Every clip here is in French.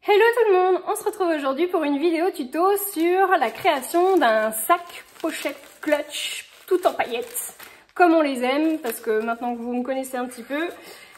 Hello tout le monde, on se retrouve aujourd'hui pour une vidéo tuto sur la création d'un sac pochette clutch tout en paillettes, comme on les aime, parce que maintenant que vous me connaissez un petit peu,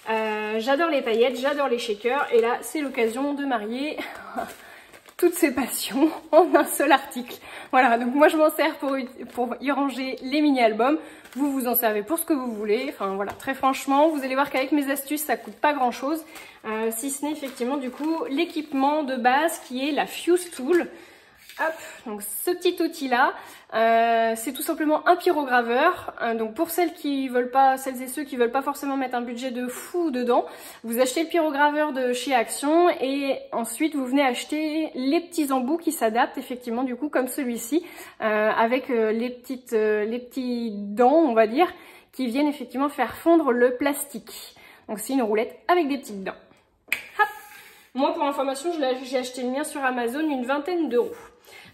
j'adore les paillettes, j'adore les shakers, et là c'est l'occasion de marier toutes ces passions en un seul article. Voilà, donc moi je m'en sers pour y ranger les mini-albums. Vous vous en servez pour ce que vous voulez. Enfin voilà, très franchement, vous allez voir qu'avec mes astuces, ça coûte pas grand chose. Si ce n'est effectivement du coup l'équipement de base qui est la Fuse Tool. Hop, donc ce petit outil là, c'est tout simplement un pyrograveur. Donc pour celles et ceux qui veulent pas forcément mettre un budget de fou dedans, vous achetez le pyrograveur de chez Action et ensuite vous venez acheter les petits embouts qui s'adaptent effectivement du coup comme celui-ci, avec les petits dents on va dire, qui viennent effectivement faire fondre le plastique. Donc c'est une roulette avec des petites dents. Hop. Moi pour information, j'ai acheté le mien sur Amazon une 20aine d'euros.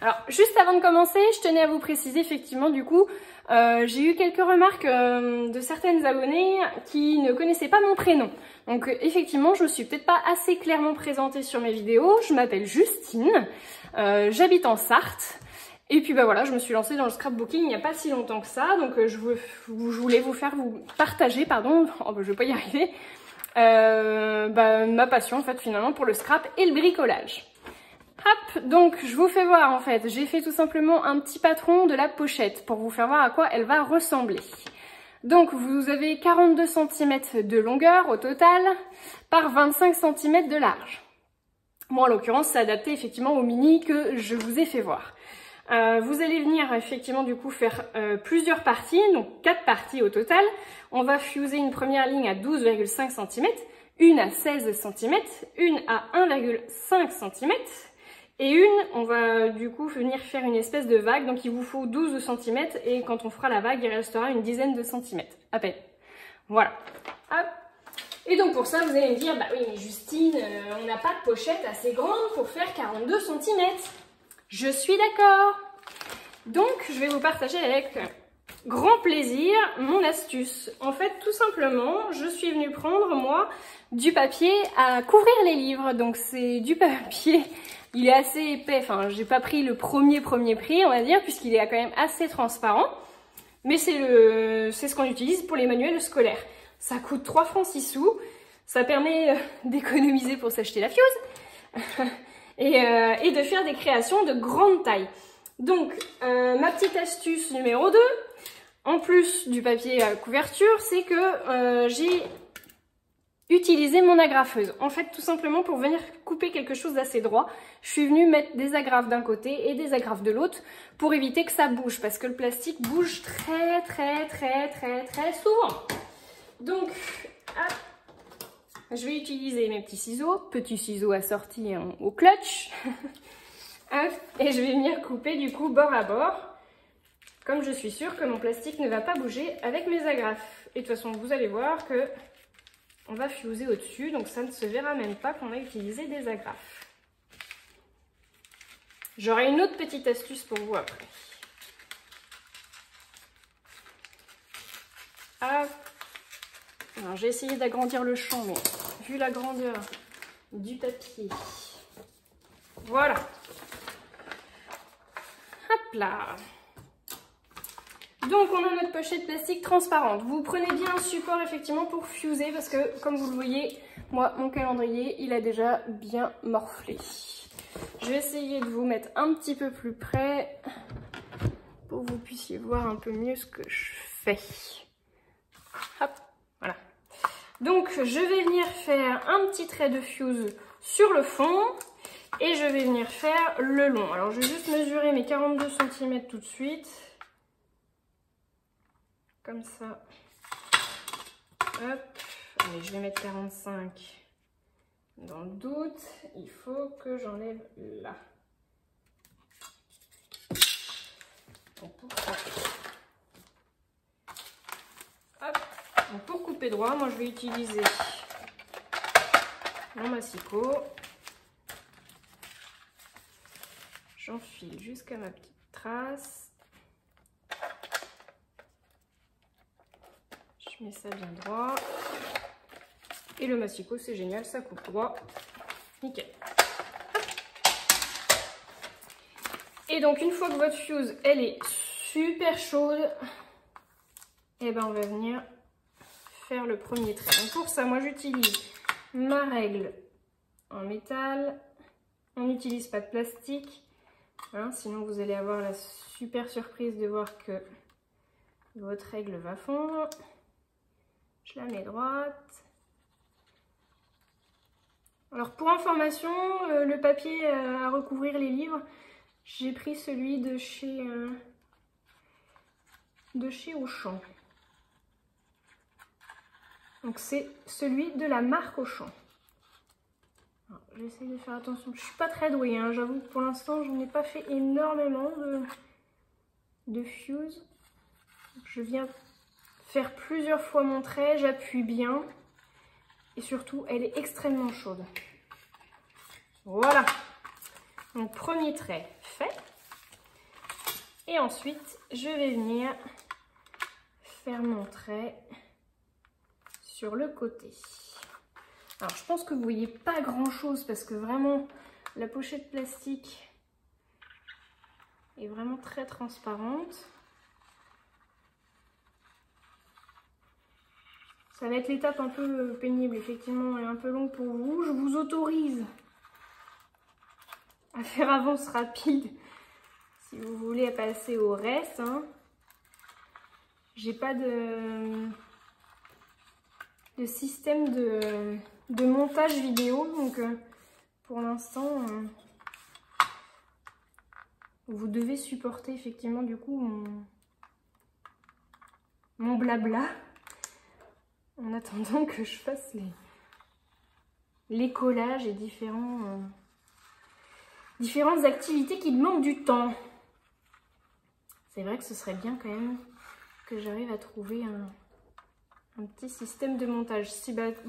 Alors, juste avant de commencer, je tenais à vous préciser effectivement du coup, j'ai eu quelques remarques de certaines abonnées qui ne connaissaient pas mon prénom. Donc effectivement, je ne suis peut-être pas assez clairement présentée sur mes vidéos. Je m'appelle Justine, j'habite en Sarthe. Et puis bah voilà, je me suis lancée dans le scrapbooking il n'y a pas si longtemps que ça. Donc je voulais vous partager, pardon, oh, bah, je vais pas y arriver, ma passion en fait finalement pour le scrap et le bricolage. Hop, donc je vous fais voir en fait, j'ai fait tout simplement un petit patron de la pochette pour vous faire voir à quoi elle va ressembler. Donc vous avez 42 cm de longueur au total par 25 cm de large. Moi en l'occurrence c'est adapté effectivement au mini que je vous ai fait voir. Vous allez venir effectivement du coup faire plusieurs parties, donc 4 parties au total. On va fuser une première ligne à 12,5 cm, une à 16 cm, une à 1,5 cm. Et on va du coup venir faire une espèce de vague, donc il vous faut 12 cm et quand on fera la vague, il restera une dizaine de centimètres, à peine. Voilà. Hop. Et donc pour ça, vous allez me dire, bah oui mais Justine, on n'a pas de pochette assez grande pour faire 42 cm. Je suis d'accord. Donc je vais vous partager avec grand plaisir mon astuce. En fait, tout simplement, je suis venue prendre moi du papier à couvrir les livres. Donc c'est du papier... Il est assez épais, enfin j'ai pas pris le premier prix on va dire puisqu'il est quand même assez transparent. Mais c'est ce qu'on utilise pour les manuels scolaires. Ça coûte 3 francs 6 sous, ça permet d'économiser pour s'acheter la Fuse et de faire des créations de grande taille. Donc ma petite astuce numéro 2, en plus du papier à couverture, c'est que j'ai utiliser mon agrafeuse. En fait, tout simplement pour venir couper quelque chose d'assez droit, je suis venue mettre des agrafes d'un côté et des agrafes de l'autre pour éviter que ça bouge parce que le plastique bouge très souvent. Donc, hop, je vais utiliser mes petits ciseaux assortis au clutch. Hop, et je vais venir couper du coup bord à bord, comme je suis sûre que mon plastique ne va pas bouger avec mes agrafes. Et de toute façon, vous allez voir que on va fuser au-dessus, donc ça ne se verra même pas qu'on a utilisé des agrafes. J'aurai une autre petite astuce pour vous après. Ah. Alors j'ai essayé d'agrandir le champ, mais vu la grandeur du papier, voilà. Hop là. Donc on a notre pochette plastique transparente. Vous prenez bien un support effectivement pour fuser parce que comme vous le voyez, moi mon calendrier il a déjà bien morflé. Je vais essayer de vous mettre un petit peu plus près pour que vous puissiez voir un peu mieux ce que je fais. Hop, voilà. Donc je vais venir faire un petit trait de fuse sur le fond et je vais venir faire le long. Alors je vais juste mesurer mes 42 cm tout de suite. Comme ça. Hop. Allez, je vais mettre 45. Dans le doute, il faut que j'enlève là. Donc pour couper droit, moi je vais utiliser mon massicot. J'enfile jusqu'à ma petite trace. Je mets ça bien droit. Et le massicot, c'est génial, ça coupe droit. Nickel. Et donc une fois que votre fuse, elle est super chaude, et ben on va venir faire le premier trait. Donc pour ça, moi j'utilise ma règle en métal. On n'utilise pas de plastique, hein, sinon vous allez avoir la super surprise de voir que votre règle va fondre. Je la mets droite. Alors pour information, le papier à recouvrir les livres, j'ai pris celui de chez Auchan. Donc c'est celui de la marque Auchan. J'essaie de faire attention. Je suis pas très douée, hein. J'avoue que pour l'instant je n'ai pas fait énormément de fuse. Je viens faire plusieurs fois mon trait, j'appuie bien. Et surtout, elle est extrêmement chaude. Voilà. Donc premier trait fait. Et ensuite, je vais venir faire mon trait sur le côté. Alors je pense que vous voyez pas grand chose parce que vraiment la pochette plastique est vraiment très transparente. Ça va être l'étape un peu pénible effectivement et un peu longue pour vous. Je vous autorise à faire avance rapide si vous voulez passer au reste. Hein. J'ai pas de système de montage vidéo, donc pour l'instant vous devez supporter effectivement du coup mon blabla en attendant que je fasse les collages et différentes activités qui demandent du temps. C'est vrai que ce serait bien quand même que j'arrive à trouver un petit système de montage.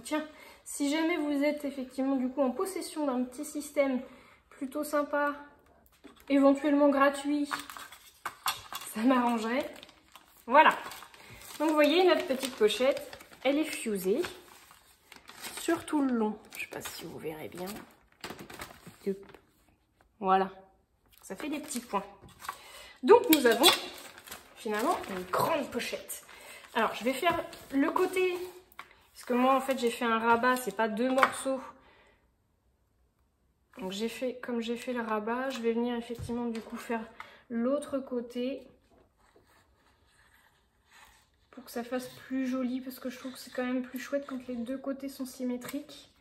Tiens, si jamais vous êtes effectivement du coup en possession d'un petit système plutôt sympa, éventuellement gratuit, ça m'arrangerait. Voilà. Donc vous voyez, notre petite pochette, elle est fusée sur tout le long. Je ne sais pas si vous verrez bien. Voilà. Ça fait des petits points. Donc nous avons finalement une grande pochette. Alors, je vais faire le côté, parce que moi, en fait, j'ai fait un rabat, c'est pas deux morceaux. Donc, comme j'ai fait le rabat, je vais venir effectivement, du coup, faire l'autre côté pour que ça fasse plus joli, parce que je trouve que c'est quand même plus chouette quand les deux côtés sont symétriques.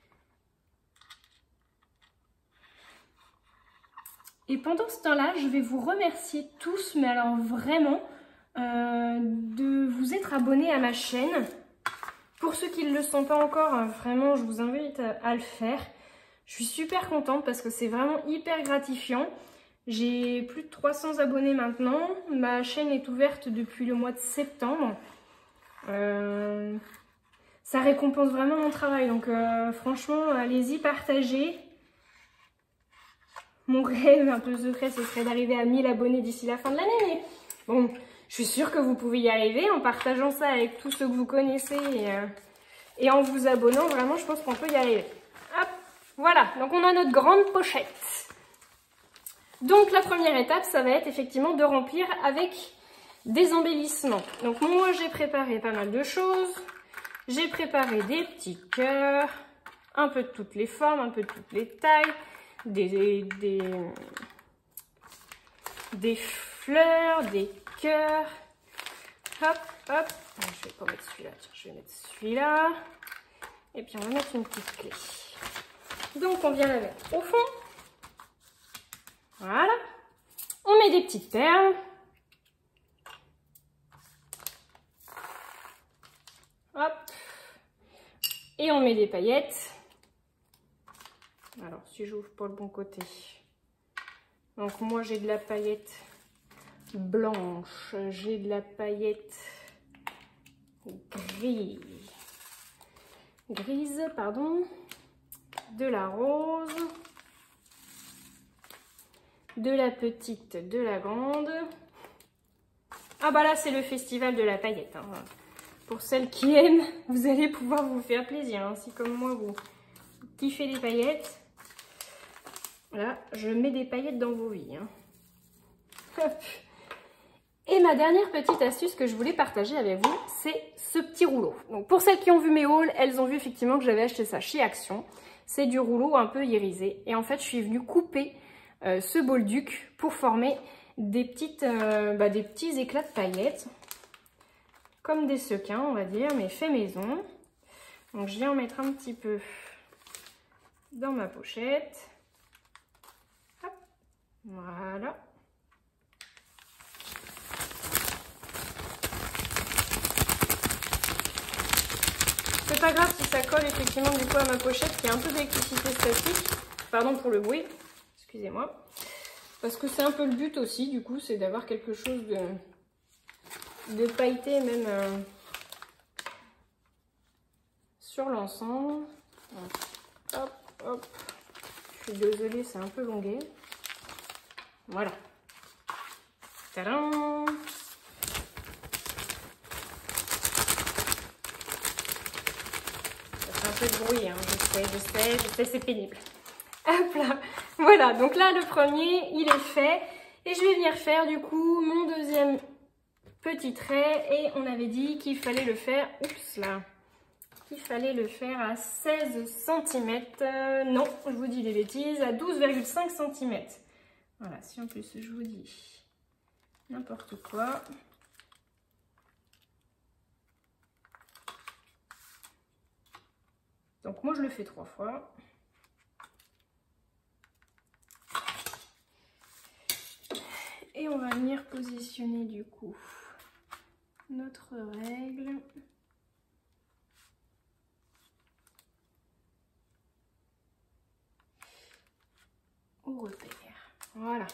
Et pendant ce temps-là, je vais vous remercier tous, mais alors vraiment, de vous être abonnés à ma chaîne. Pour ceux qui ne le sont pas encore, vraiment, je vous invite à le faire. Je suis super contente parce que c'est vraiment hyper gratifiant. J'ai plus de 300 abonnés maintenant. Ma chaîne est ouverte depuis le mois de septembre. Ça récompense vraiment mon travail. Donc franchement, allez-y, partagez. Mon rêve un peu secret, ce serait d'arriver à 1000 abonnés d'ici la fin de l'année. Mais bon, je suis sûre que vous pouvez y arriver en partageant ça avec tous ceux que vous connaissez et en vous abonnant. Vraiment, je pense qu'on peut y arriver. Hop, voilà. Donc, on a notre grande pochette. Donc, la première étape, ça va être effectivement de remplir avec des embellissements. Donc, moi, j'ai préparé pas mal de choses. J'ai préparé des petits cœurs, un peu de toutes les formes, un peu de toutes les tailles. Des fleurs, des cœurs. Hop, hop. Je vais pas mettre celui-là, tiens, je vais mettre celui-là. Et puis on va mettre une petite clé. Donc on vient la mettre au fond. Voilà. On met des petites perles. Hop. Et on met des paillettes. Alors, si j'ouvre pas le bon côté. Donc, moi, j'ai de la paillette blanche. J'ai de la paillette grise. De la rose. De la petite, de la grande. Ah bah là, c'est le festival de la paillette. Hein. Pour celles qui aiment, vous allez pouvoir vous faire plaisir. Hein. Si, comme moi, vous kiffez les paillettes. Là, je mets des paillettes dans vos vies. Hein. Hop. Et ma dernière petite astuce que je voulais partager avec vous, c'est ce petit rouleau. Donc pour celles qui ont vu mes hauls, elles ont vu effectivement que j'avais acheté ça chez Action. C'est du rouleau un peu irisé. Et en fait, je suis venue couper ce bolduc pour former des petits éclats de paillettes. Comme des sequins, on va dire, mais fait maison. Donc je vais en mettre un petit peu dans ma pochette. Hop. Voilà. C'est pas grave si ça colle effectivement du coup à ma pochette qui a un peu d'électricité statique. Pardon pour le bruit, excusez-moi. Parce que c'est un peu le but aussi du coup, c'est d'avoir quelque chose de pailleté même sur l'ensemble. Hop, hop. Je suis désolée, c'est un peu longué. Voilà. Tadam! Un peu de bruit, hein. Je sais, c'est pénible. Hop là, voilà, donc là le premier il est fait et je vais venir faire du coup mon deuxième petit trait et on avait dit qu'il fallait le faire, oups là, qu'il fallait le faire à 16 cm, non, je vous dis des bêtises, à 12,5 cm. Voilà, si en plus je vous dis n'importe quoi. Donc moi je le fais 3 fois. Et on va venir positionner du coup notre règle. Au repère. Voilà.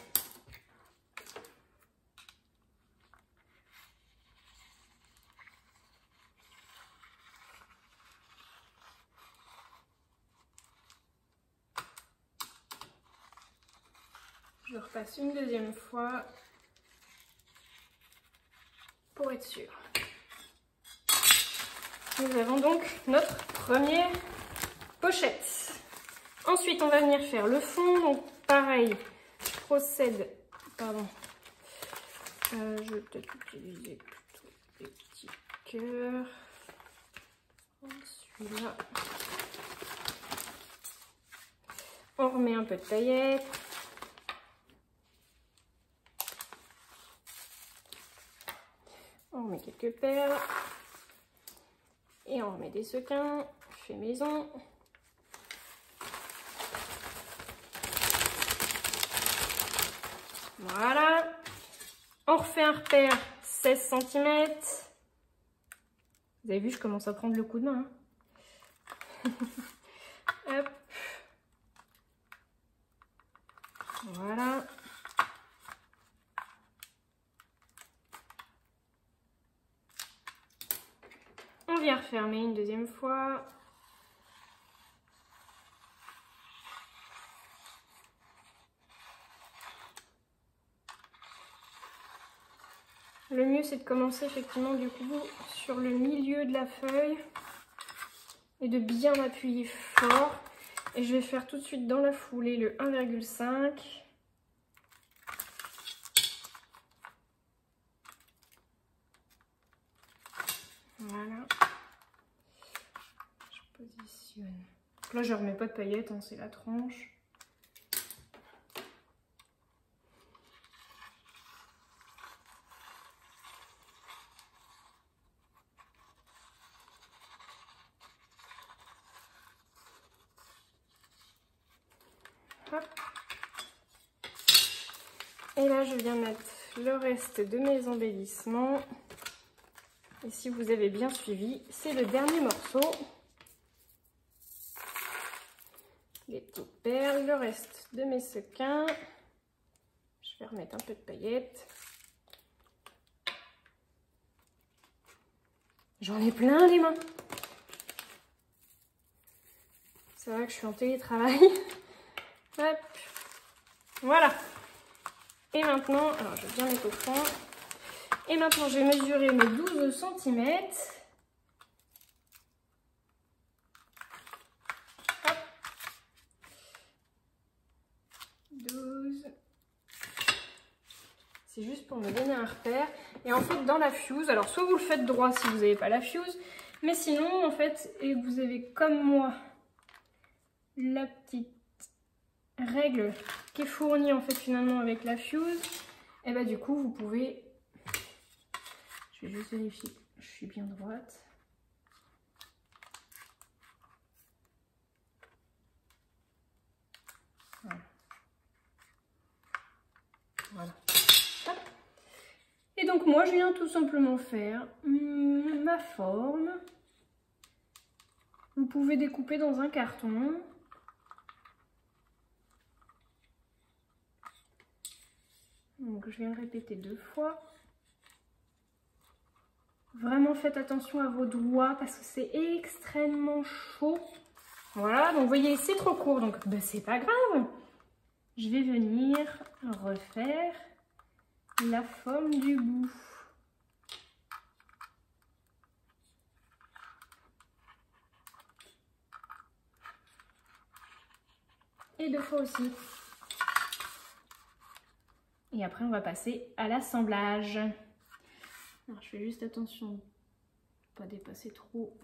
Je repasse une deuxième fois pour être sûr. Nous avons donc notre première pochette. Ensuite, on va venir faire le fond. Donc, pareil, je procède. Pardon. Je vais peut-être utiliser plutôt des petits cœurs. Celui-là. On remet un peu de paillettes. On remet quelques perles. Et on remet des sequins. Fait maison. Voilà. On refait un repère 16 cm. Vous avez vu, je commence à prendre le coup de main. Hein. Hop. Voilà. On vient refermer une deuxième fois. Le mieux, c'est de commencer effectivement du coup sur le milieu de la feuille et de bien appuyer fort. Et je vais faire tout de suite dans la foulée le 1,5. Voilà. Je positionne. Donc là, je remets pas de paillettes, hein, c'est la tranche. Hop. Et là, je viens mettre le reste de mes embellissements. Et si vous avez bien suivi, c'est le dernier morceau. Les petites perles, le reste de mes sequins. Je vais remettre un peu de paillettes. J'en ai plein les mains. C'est vrai que je suis en télétravail. Hop. Voilà. Et maintenant, alors je vais bien mettre au fond. Et maintenant, je vais mesurer mes 12 cm. Hop. 12 C'est juste pour me donner un repère. Et en fait, dans la fuse, alors soit vous le faites droit si vous n'avez pas la fuse, mais sinon, en fait, et vous avez comme moi la petite règle qui est fournie en fait finalement avec la fuse, et bah du coup, vous pouvez... Je vais juste vérifier que je suis bien droite. Voilà. Voilà. Hop. Et donc moi je viens tout simplement faire ma forme. Vous pouvez découper dans un carton. Donc je viens de répéter 2 fois. Vraiment faites attention à vos doigts parce que c'est extrêmement chaud. Voilà, donc vous voyez c'est trop court, donc ben, c'est pas grave. Je vais venir refaire la forme du bout. Et 2 fois aussi. Et après on va passer à l'assemblage. Alors je fais juste attention de ne pas dépasser trop.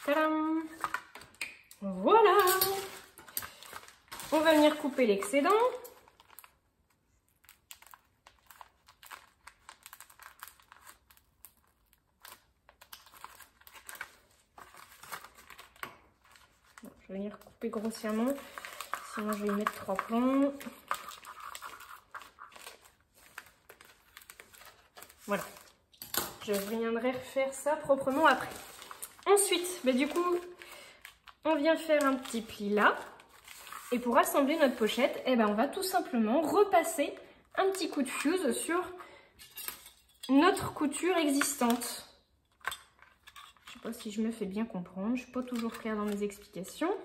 Tadam! Voilà! On va venir couper l'excédent. Je vais venir couper grossièrement, sinon je vais y mettre 3 plombs. Voilà. Je viendrai refaire ça proprement après. Ensuite, bah du coup, on vient faire un petit pli là. Et pour assembler notre pochette, eh ben, on va tout simplement repasser un petit coup de fuse sur notre couture existante. Je sais pas si je me fais bien comprendre, je ne suis pas toujours claire dans mes explications.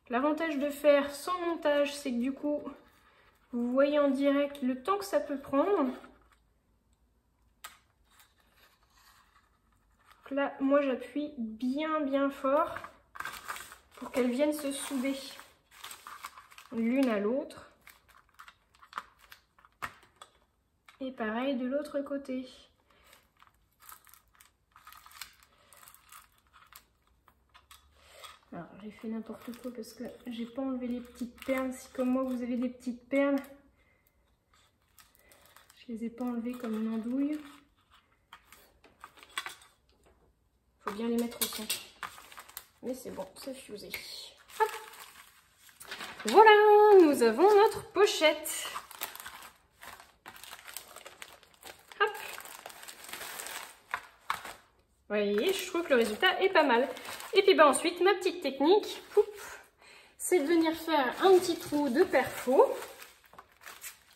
L'avantage de faire sans montage, c'est que du coup, vous voyez en direct le temps que ça peut prendre. Là, moi j'appuie bien fort pour qu'elles viennent se souder l'une à l'autre. Et pareil de l'autre côté. Alors j'ai fait n'importe quoi parce que j'ai pas enlevé les petites perles. Si comme moi vous avez des petites perles, je les ai pas enlevées comme une andouille. Faut bien les mettre au centre. Mais c'est bon, c'est fusé. Hop. Voilà, nous avons notre pochette. Hop. Vous voyez, je trouve que le résultat est pas mal. Et puis bah, ensuite, ma petite technique, c'est de venir faire un petit trou de perfo.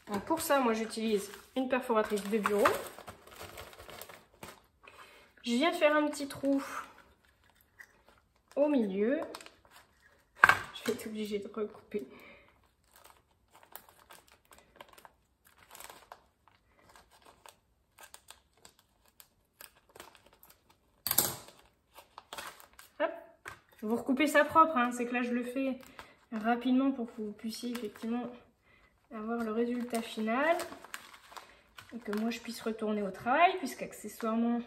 Donc pour ça, moi j'utilise une perforatrice de bureau. Je viens faire un petit trou au milieu. Je vais être obligée de recouper. Hop. Vous recoupez ça propre, hein. C'est que là je le fais rapidement pour que vous puissiez effectivement avoir le résultat final. Et que moi je puisse retourner au travail, puisqu'accessoirement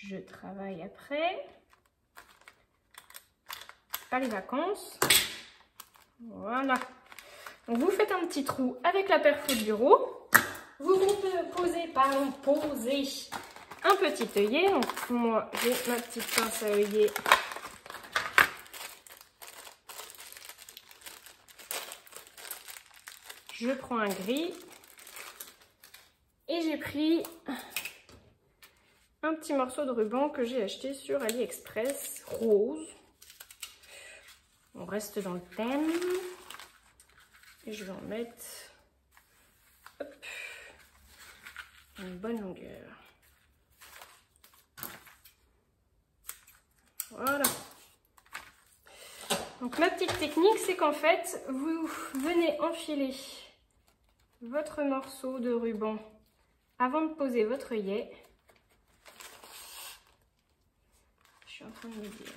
je travaille après. Pas les vacances. Voilà. Donc vous faites un petit trou avec la perfo de bureau. Vous posez un petit œillet. Donc moi j'ai ma petite pince à œillet. Je prends un gris. Et j'ai pris un petit morceau de ruban que j'ai acheté sur AliExpress, rose. On reste dans le thème. Et je vais en mettre une bonne longueur. Voilà. Donc ma petite technique, c'est qu'en fait, vous venez enfiler votre morceau de ruban avant de poser votre œillet. en train de me dire.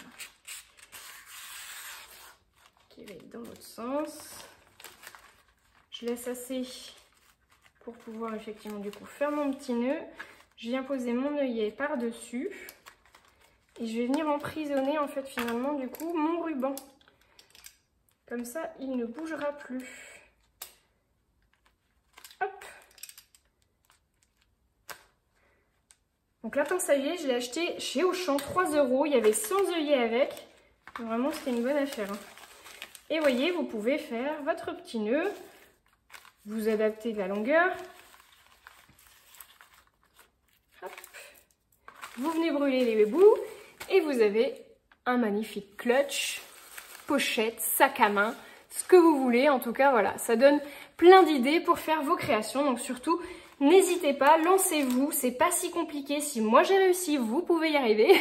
Qui va être dans l'autre sens. Je laisse assez pour pouvoir effectivement du coup faire mon petit nœud. Je viens poser mon œillet par-dessus. Et je vais venir emprisonner en fait finalement du coup mon ruban. Comme ça, il ne bougera plus. Hop. Donc la pince à œillet, je l'ai acheté chez Auchan, 3 €. Il y avait 100 œillets avec. Donc, vraiment, c'était une bonne affaire. Et vous voyez, vous pouvez faire votre petit nœud. Vous adaptez la longueur. Hop. Vous venez brûler les bouts. Et vous avez un magnifique clutch, pochette, sac à main, ce que vous voulez. En tout cas, voilà, ça donne plein d'idées pour faire vos créations. Donc surtout, n'hésitez pas, lancez-vous. C'est pas si compliqué. Si moi j'ai réussi, vous pouvez y arriver.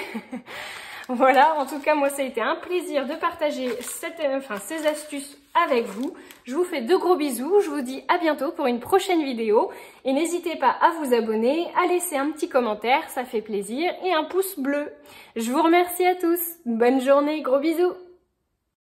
Voilà, en tout cas, moi, ça a été un plaisir de partager ces astuces avec vous. Je vous fais de gros bisous. Je vous dis à bientôt pour une prochaine vidéo. Et n'hésitez pas à vous abonner, à laisser un petit commentaire, ça fait plaisir, et un pouce bleu. Je vous remercie à tous. Bonne journée, gros bisous.